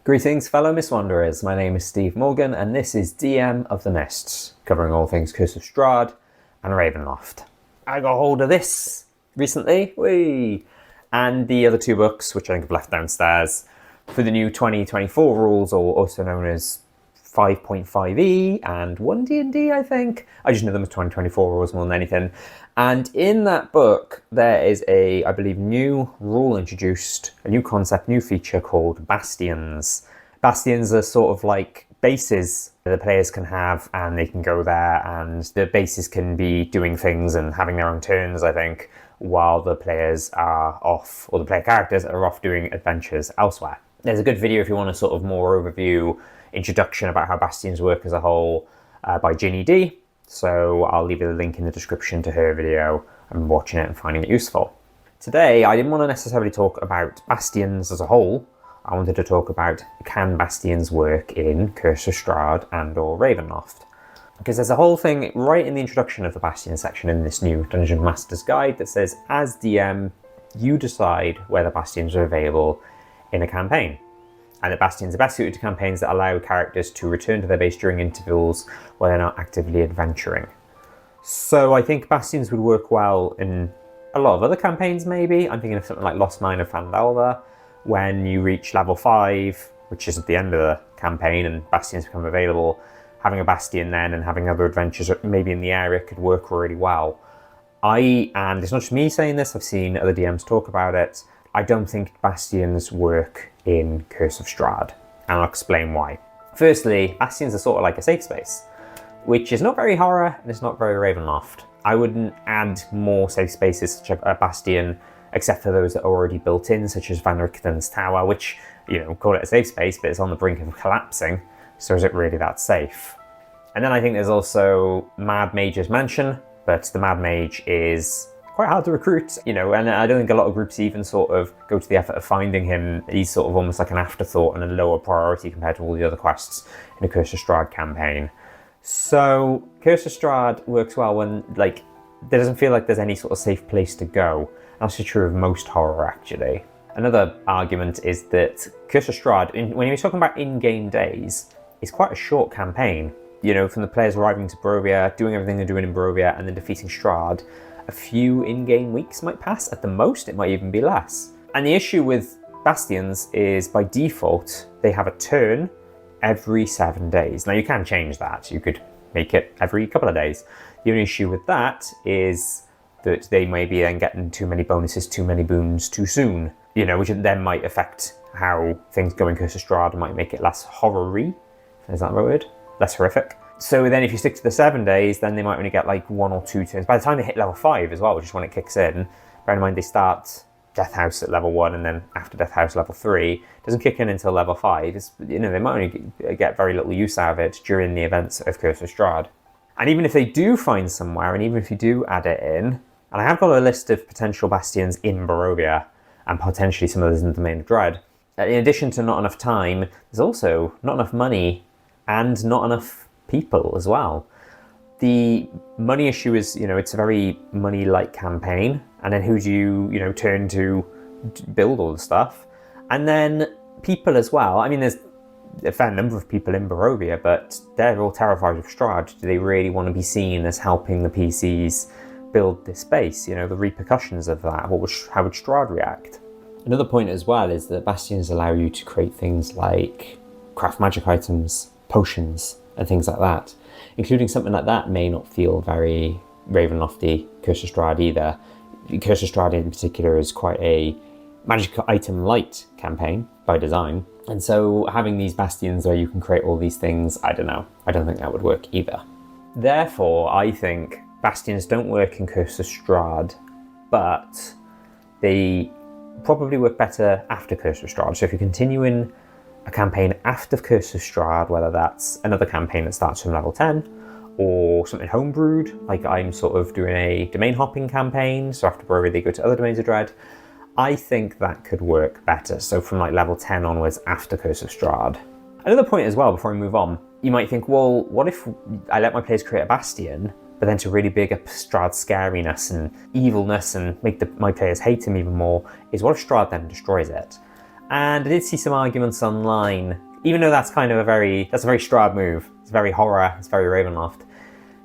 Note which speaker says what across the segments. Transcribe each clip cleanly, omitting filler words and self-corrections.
Speaker 1: Greetings fellow Mist Wanderers, my name is Steve Morgan and this is DM of the Mists, covering all things Curse of Strahd and Ravenloft. I got hold of this recently, and the other two books, which I think I've left downstairs, for the new 2024 rules, or also known as 5.5e and One D&D, I think. I just know them as 2024 rules more than anything. And in that book, there is a, I believe, new rule introduced, a new concept, new feature called Bastions. Bastions are sort of like bases that the players can have, and they can go there, and the bases can be doing things and having their own turns, I think, while the players are off, or the player characters are off doing adventures elsewhere. There's a good video if you want a sort of more overview introduction about how Bastions work as a whole by Ginny D. So I'll leave you the link in the description to her video. I'm watching it and finding it useful. Today, I didn't want to necessarily talk about Bastions as a whole. I wanted to talk about, can Bastions work in Curse of Strahd and or Ravenloft? Because there's a whole thing right in the introduction of the Bastion section in this new Dungeon Master's Guide that says, as DM, you decide whether Bastions are available in a campaign. And that Bastions are best suited to campaigns that allow characters to return to their base during intervals where they're not actively adventuring. So I think Bastions would work well in a lot of other campaigns, maybe. I'm thinking of something like Lost Mine of Phandelver, when you reach level 5, which is at the end of the campaign, and Bastions become available. Having a Bastion then and having other adventures maybe in the area could work really well. And it's not just me saying this, I've seen other DMs talk about it, I don't think Bastions work in Curse of Strahd, and I'll explain why. Firstly, Bastions are sort of like a safe space, which is not very horror and it's not very Ravenloft. I wouldn't add more safe spaces such as a Bastion, except for those that are already built in, such as Van Richten's Tower, which, you know, call it a safe space, but it's on the brink of collapsing, so is it really that safe? And then I think there's also Mad Mage's Mansion, but the Mad Mage is quite hard to recruit, you know, and I don't think a lot of groups even sort of go to the effort of finding him. He's sort of almost like an afterthought and a lower priority compared to all the other quests in a Curse of Strahd campaign. So Curse of Strahd works well when, like, there doesn't feel like there's any sort of safe place to go. That's true of most horror, actually. Another argument is that Curse of Strahd, when you're talking about in-game days, is quite a short campaign. You know, from the players arriving to Barovia, doing everything they're doing in Barovia, and then defeating Strahd, a few in-game weeks might pass. At the most, it might even be less. And the issue with Bastions is, by default, they have a turn every 7 days. Now, you can change that. You could make it every couple of days. The only issue with that is that they may be then getting too many bonuses, too many boons too soon, you know, which then might affect how things go in Curse of Strahd and might make it less horror-y. Is that the word? Less horrific. So then if you stick to the 7 days, then they might only get like 1 or 2 turns. By the time they hit level 5 as well, which is when it kicks in, bear in mind they start Death House at level 1, and then after Death House level 3, it doesn't kick in until level 5. It's, you know, they might only get very little use out of it during the events of Curse of Strahd. And even if they do find somewhere, and even if you do add it in, and I have got a list of potential Bastions in Barovia, and potentially some others in the Domain of Dread, in addition to not enough time, there's also not enough money and not enough people as well. The money issue is, you know, it's a very money-like campaign, and then who do you know, turn to build all the stuff? And then people as well. I mean, there's a fair number of people in Barovia, but they're all terrified of Strahd. Do they really want to be seen as helping the PCs build this base? You know, the repercussions of that. How would Strahd react? Another point as well is that Bastions allow you to create things like craft magic items, potions, and things like that. Including something like that may not feel very Ravenlofty Curse of Strahd either. Curse of Strahd in particular is quite a magic item light campaign by design. And so having these Bastions where you can create all these things, I don't know. I don't think that would work either. Therefore, I think Bastions don't work in Curse of Strahd, but they probably work better after Curse of Strahd. So if you're continuing a campaign after Curse of Strahd, whether that's another campaign that starts from level 10, or something homebrewed, like I'm sort of doing a domain hopping campaign, so after Barovia they go to other Domains of Dread, I think that could work better. So from like level 10 onwards after Curse of Strahd. Another point as well, before we move on, you might think, well, what if I let my players create a Bastion, but then to really big up Strahd's scariness and evilness and make my players hate him even more, is what if Strahd then destroys it? And I did see some arguments online, even though that's kind of a very Strahd move. It's very horror, it's very Ravenloft.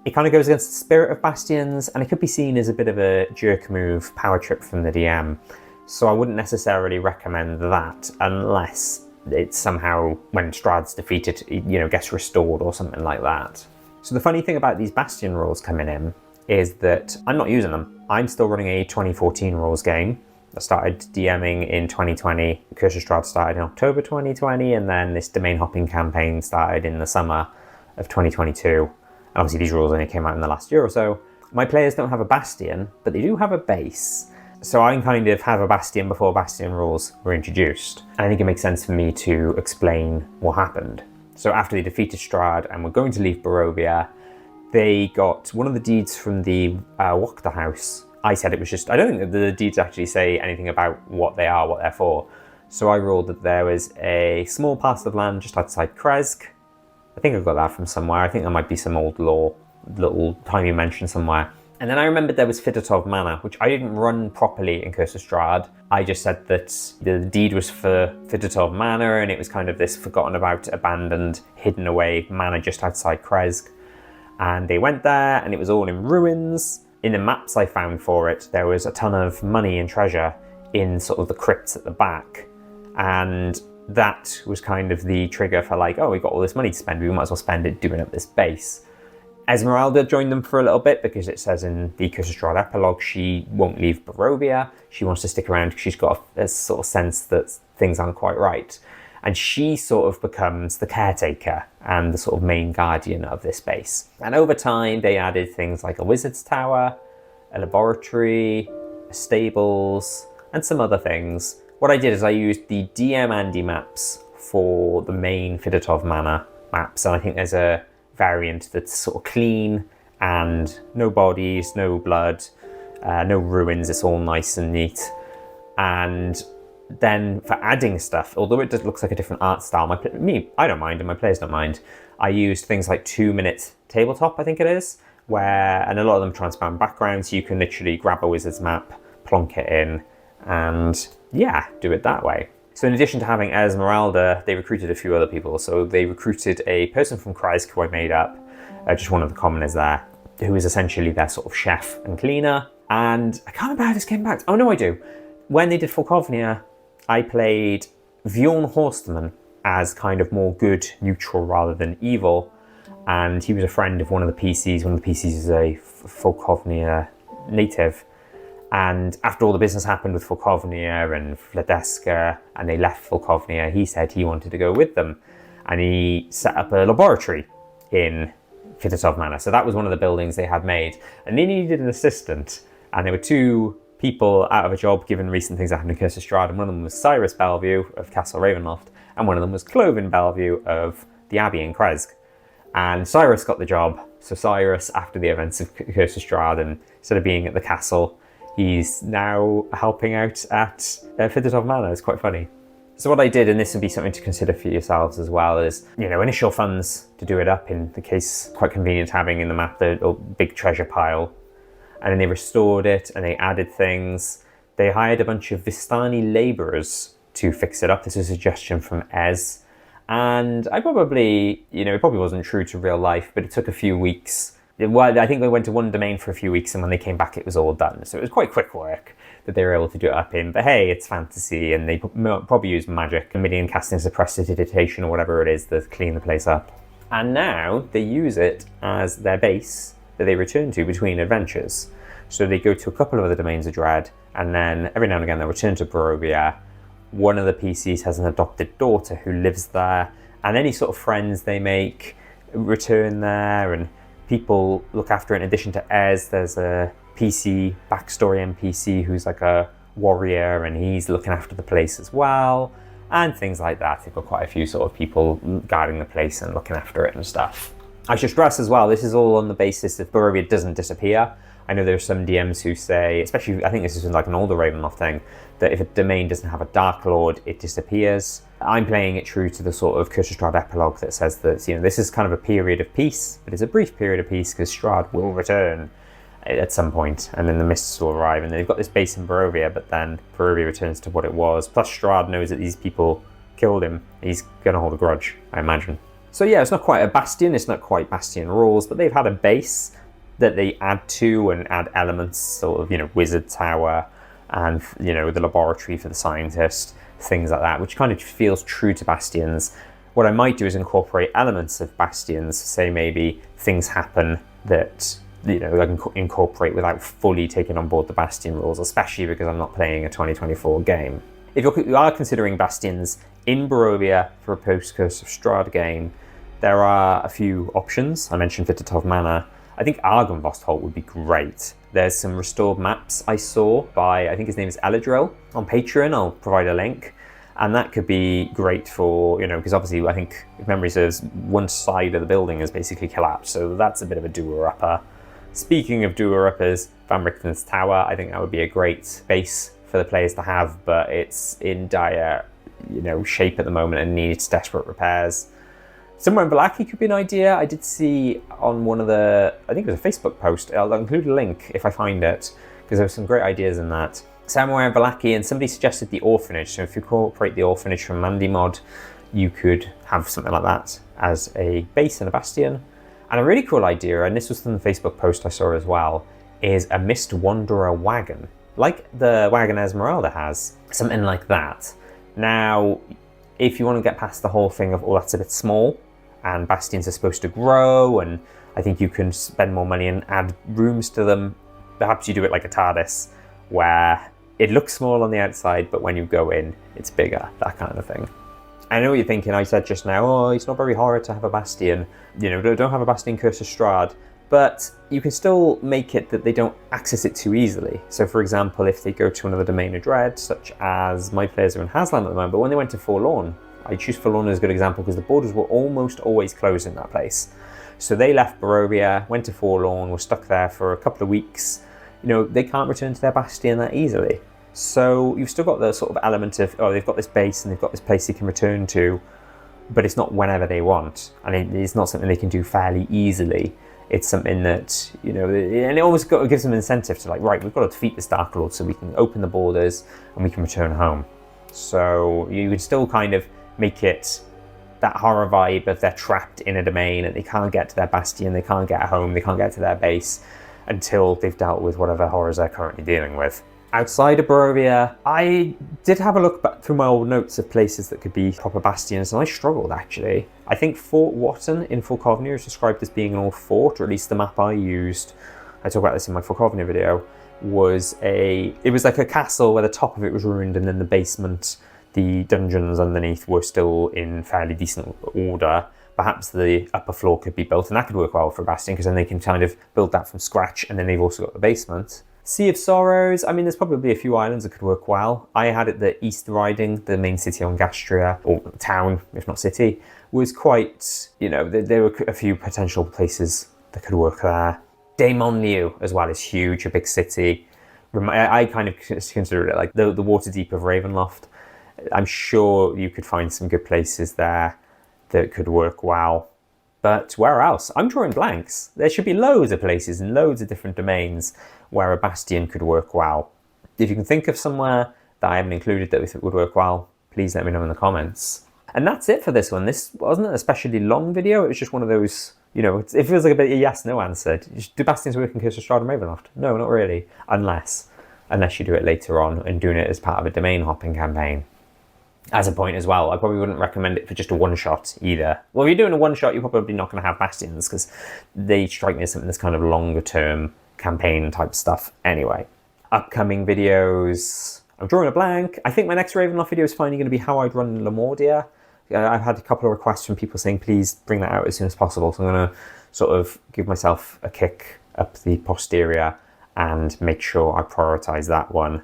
Speaker 1: It kind of goes against the spirit of Bastions, and it could be seen as a bit of a jerk move, power trip from the DM. So I wouldn't necessarily recommend that unless it's somehow, when Strahd's defeated, gets restored or something like that. So the funny thing about these Bastion rules coming in is that I'm not using them. I'm still running a 2014 rules game. I started DMing in 2020. Curse of Strahd started in October 2020, and then this domain hopping campaign started in the summer of 2022. And obviously these rules only came out in the last year or so. My players don't have a Bastion, but they do have a base. So I kind of have a Bastion before Bastion rules were introduced. And I think it makes sense for me to explain what happened. So after they defeated Strahd and were going to leave Barovia, they got one of the deeds from the Wachter house. I said it was just, I don't think that the deeds actually say anything about what they are, what they're for. So I ruled that there was a small parcel of land just outside Kresk. I think I got that from somewhere. I think there might be some old lore, little tiny mention somewhere. And then I remembered there was Sidenote Manor, which I didn't run properly in Curse of Strahd. I just said that the deed was for Sidenote Manor, and it was kind of this forgotten about, abandoned, hidden away manor just outside Kresk. And they went there, and it was all in ruins. In the maps I found for it, there was a ton of money and treasure in sort of the crypts at the back. And that was kind of the trigger for like, oh, we've got all this money to spend, we might as well spend it doing up this base. Esmeralda joined them for a little bit because it says in the Curse of Strahd epilogue she won't leave Barovia. She wants to stick around because she's got a sort of sense that things aren't quite right. And she sort of becomes the caretaker and the sort of main guardian of this base. And over time, they added things like a wizard's tower, a laboratory, stables, and some other things. What I did is I used the DM Andy maps for the main Sidenote Manor maps. And I think there's a variant that's sort of clean and no bodies, no blood, no ruins. It's all nice and neat. And then for adding stuff, although it looks like a different art style, I don't mind and my players don't mind. I used things like 2-minute tabletop, I think it is, and a lot of them transparent backgrounds, so you can literally grab a wizard's map, plonk it in, and yeah, do it that way. So in addition to having Esmeralda, they recruited a few other people. So they recruited a person from Kresk who I made up, just one of the commoners there, who is essentially their sort of chef and cleaner. And I can't remember how this came back. Oh no, I do. When they did Falkovnia, I played Bjorn Horstman as kind of more good, neutral rather than evil. And he was a friend of one of the PCs. One of the PCs is a Falkovnia native. And after all the business happened with Falkovnia and Vladeska, and they left Falkovnia, he said he wanted to go with them. And he set up a laboratory in Sidenote Manor. So that was one of the buildings they had made. And they needed an assistant. And there were two people out of a job given recent things that happened in Curse of Strahd, and one of them was Cyrus Bellevue of Castle Ravenloft, and one of them was Cloven Bellevue of the Abbey in Kresk. And Cyrus got the job. So Cyrus, after the events of Curse of Strahd, and instead of being at the castle, he's now helping out at Sidenote Manor. It's quite funny. So what I did, and this would be something to consider for yourselves as well, is, initial funds to do it up, in the case, quite convenient having in the map the big treasure pile. And then they restored it and they added things. They hired a bunch of Vistani labourers to fix it up. This is a suggestion from Ez. And I probably, it probably wasn't true to real life, but it took a few weeks. I think they went to one domain for a few weeks, and when they came back, it was all done. So it was quite quick work that they were able to do it up in. But hey, it's fantasy, and they probably use magic, Midian casting, prestidigitation, or whatever it is, to clean the place up. And now they use it as their base that they return to between adventures. So they go to a couple of other domains of dread, and then every now and again they'll return to Barovia. One of the PCs has an adopted daughter who lives there, and any sort of friends they make return there, and people look after it. In addition to Ez, there's a PC backstory NPC who's like a warrior, and he's looking after the place as well, and things like that. They've got quite a few sort of people guarding the place and looking after it and stuff. I should stress as well, this is all on the basis that Barovia doesn't disappear. I know there are some DMs who say, especially, I think this is like an older Ravenloft thing, that if a domain doesn't have a Darklord, it disappears. I'm playing it true to the sort of Curse of Strahd epilogue that says that, this is kind of a period of peace, but it's a brief period of peace because Strahd will return at some point, and then the mists will arrive, and they've got this base in Barovia, but then Barovia returns to what it was. Plus Strahd knows that these people killed him. He's going to hold a grudge, I imagine. So yeah, it's not quite a bastion, it's not quite bastion rules, but they've had a base that they add to and add elements, sort of, you know, wizard tower and, you know, the laboratory for the scientist, things like that, which kind of feels true to bastions. What I might do is incorporate elements of bastions, say maybe things happen that, you know, I can incorporate without fully taking on board the bastion rules, especially because I'm not playing a 2024 game. If you are considering bastions in Barovia for a post-Curse of Strahd game, there are a few options. I mentioned 5-12 mana. I think Argynvost Holt would be great. There's some restored maps I saw by, I think his name is Eladriel, on Patreon. I'll provide a link. And that could be great for, you know, because obviously I think, if memory serves, one side of the building has basically collapsed. So that's a bit of a doer-upper. Speaking of doer-uppers, Van Richten's Tower, I think that would be a great base for the players to have, but it's in dire, you know, shape at the moment and needs desperate repairs. Somewhere in Vallaki could be an idea. I did see on one of the, I think it was a Facebook post, I'll include a link if I find it, because there were some great ideas in that. Somewhere in Vallaki, and somebody suggested the orphanage, so if you incorporate the orphanage from Mandy Mod, you could have something like that as a base and a bastion. And a really cool idea, and this was from the Facebook post I saw as well, is a Mist Wanderer wagon, like the wagon Esmeralda has, something like that. Now, if you want to get past the whole thing of, oh, that's a bit small, and bastions are supposed to grow, and I think you can spend more money and add rooms to them, perhaps you do it like a TARDIS, where it looks small on the outside, but when you go in, it's bigger, that kind of thing. I know what you're thinking. I said just now, oh, it's not very hard to have a bastion. You know, don't have a bastion Curse of Strahd, but you can still make it that they don't access it too easily. So for example, if they go to another domain of dread, such as my players are in Hasland at the moment, but when they went to Forlorn, I choose Forlorn as a good example because the borders were almost always closed in that place. So they left Barovia, went to Forlorn, were stuck there for a couple of weeks. You know, they can't return to their bastion that easily. So you've still got the sort of element of, oh, they've got this base and they've got this place they can return to, but it's not whenever they want. And it's not something they can do fairly easily. It's something that, you know, and it almost gives them an incentive to like, right, we've got to defeat this Darklord so we can open the borders and we can return home. So you can still kind of make it that horror vibe of they're trapped in a domain and they can't get to their bastion, they can't get home, they can't get to their base until they've dealt with whatever horrors they're currently dealing with. Outside of Barovia, I did have a look back through my old notes of places that could be proper bastions, and I struggled actually. I think Fort Wotton in Falkovnia is described as being an old fort, or at least the map I used, I talk about this in my Falkovnia video, it was like a castle where the top of it was ruined and then the basement, the dungeons underneath were still in fairly decent order. Perhaps the upper floor could be built, and that could work well for a bastion because then they can kind of build that from scratch, and then they've also got the basement. Sea of Sorrows, I mean, there's probably a few islands that could work well. I had it that East Riding, the main city on Gastria, or town, if not city, was quite, you know, there were a few potential places that could work there. Dementlieu as well is huge, a big city. I kind of consider it like the Waterdeep of Ravenloft. I'm sure you could find some good places there that could work well. But where else? I'm drawing blanks. There should be loads of places and loads of different domains where a bastion could work well. If you can think of somewhere that I haven't included that would work well, please let me know in the comments. And that's it for this one. This wasn't an especially long video. It was just one of those, you know, it feels like a bit of a yes-no answer. Do bastions work in Curse of Strahd and Ravenloft? No, not really. Unless you do it later on and doing it as part of a domain hopping campaign. As a point as well, I probably wouldn't recommend it for just a one-shot either. Well, if you're doing a one-shot, you're probably not going to have bastions because they strike me as something that's kind of longer-term campaign type stuff anyway. Upcoming videos, I'm drawing a blank. I think my next Ravenloft video is finally going to be how I'd run Lamordia. I've had a couple of requests from people saying please bring that out as soon as possible, so I'm going to sort of give myself a kick up the posterior and make sure I prioritise that one.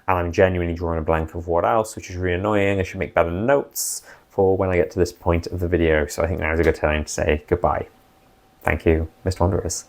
Speaker 1: And I'm genuinely drawing a blank of what else, which is really annoying. I should make better notes for when I get to this point of the video. So I think now is a good time to say goodbye. Thank you, Mr. Wanderers.